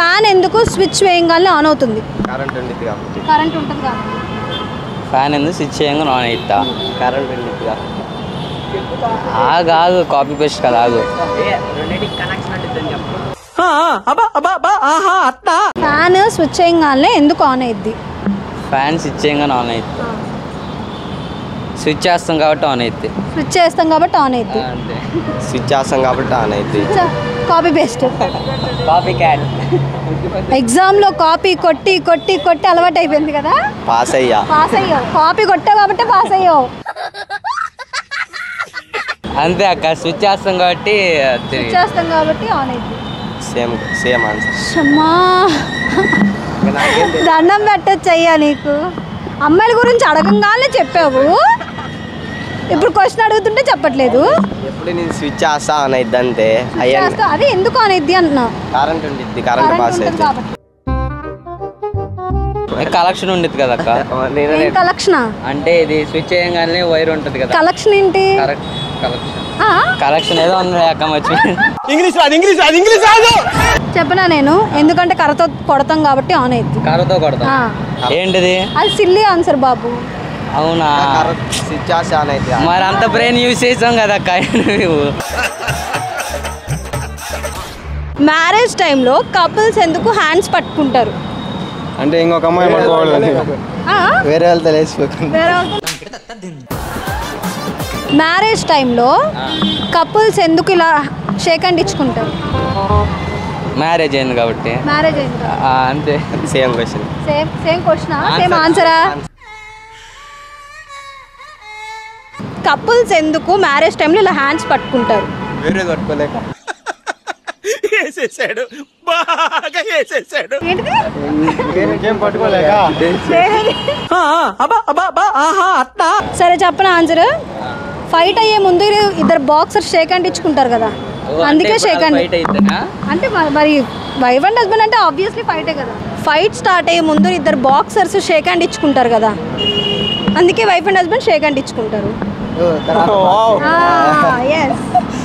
Fan ఎందుకు switch వేయగానే on అవుతుంది? కరెంట్ ఉండిద్ది కాబట్టి. కరెంట్ ఉంటుంది కాబట్టి. ఫ్యాన్ ఎందుకు స్విచ్ చేయగానే ఆన్ అవుతా? కరెంట్ ఉండిద్ది కాబట్టి. ఆగు కాపీ పేస్ట్ కదా ఆగు. ఫ్యాన్ స్విచ్ వేయగానే ఎందుకు ఆన్ అయ్యిద్ది? ఫ్యాన్ స్విచ్ చేయగానే ఆన్ అవుతుంది. స్విచ్ చేస్తాం కాబట్టి ఆన్ అవుతుంది. స్విచ్ చేస్తాం కాబట్టి ఆన్ అయ్యిద్ది. అంతే. స్విచ్ చేస్తాం కాబట్టి ఆన్ అవుతుంది. Copy paste. Copy cat. ఎగ్జామ్లో కాపీ కొట్టి కొట్టి కొట్టి అలవాటు అయిపోయింది కదా. పాస్ అయ్యావు. కాపీ కొట్టావు కాబట్టి పాస్ అయ్యావు. అంతే అక్క, స్విచ్ చేస్తాం కాబట్టి స్విచ్ చేస్తాం కాబట్టి ఆన్ అయ్యిద్ది. Same answer. అమ్మా దండం పెట్టచ్చు అయ్యా నీకు. అమ్మాయిల గురించి అడగంగానే చెప్పావు, ఇప్పుడు క్వశ్చన్ అడుగుతుంటే చెప్పట్లేదు. ఎప్పుడు నేను స్విచ్ చేస్తా ఆన్ అయిద్ది అంతే. అదే ఎందుకు ఆన్ అయ్యిద్ది అంటున్నా. కరెంట్ ఉండిద్ది, కరెంట్ పాస్ అయితే. కలెక్షన్ ఉండేది కదా అక్క. కలెక్షన్ అంటే ఇది స్విచ్ చేయగానే వైర్ ఉంటుంది కదా. కలెక్షన్ ఏంటి? కలెక్షన్ ఏదో ఉంది అక్క, మర్చి ఇంగ్లీష్ చెప్పనా నేను, ఎందుకంటే కర్రతో కొడతాం కాబట్టి ఆన్ అయ్యిద్ది. కర్రతో కొడతాం. ఏంటిది? అది సిల్లీ ఆన్సర్ బాబు. అవునా? స్విచ్ చేస్తే ఆన్ అయిద్ది. మరి అంత బ్రెయిన్ యూజ్ చేసాం కదా అక్క. మ్యారేజ్ టైంలో కపుల్స్ ఎందుకు హ్యాండ్స్ పట్టుకుంటారు? అంటే ఇంకొక అమ్మాయి పట్టుకోవాలి, వేరే వాళ్ళతో లేచిపోతుంది. మ్యారేజ్ టైంలో కపుల్స్ ఎందుకు ఇలా షేక్ హ్యాండ్ ఇచ్చుకుంటారు? మ్యారేజ్ అయింది కాబట్టి. మ్యారేజ్ అయింది అంతే. Same question. Same question, same ఆన్సరా? కపుల్స్ ఎందుకు మ్యారేజ్ టైంలో ఇలా హ్యాండ్స్ పట్టుకుంటారు? వేరే పట్టుకోలేక. సరే చెప్పన ఆన్సర్. ఫైట్ అయ్యే ముందు ఇద్దరు బాక్సర్ షేక్ హ్యాండ్ ఇచ్చుకుంటారు కదా, అందుకే షేక్ హ్యాండ్. అంటే మరి వైఫ్ అండ్ హస్బెండ్ అంటే ఆబ్వియస్లీ ఫైటే కదా. ఫైట్ స్టార్ట్ అయ్యే ముందు ఇద్దరు బాక్సర్స్ షేక్ హ్యాండ్ ఇచ్చుకుంటారు కదా, అందుకే wife and husband shake hand ఇచ్చుకుంటారు.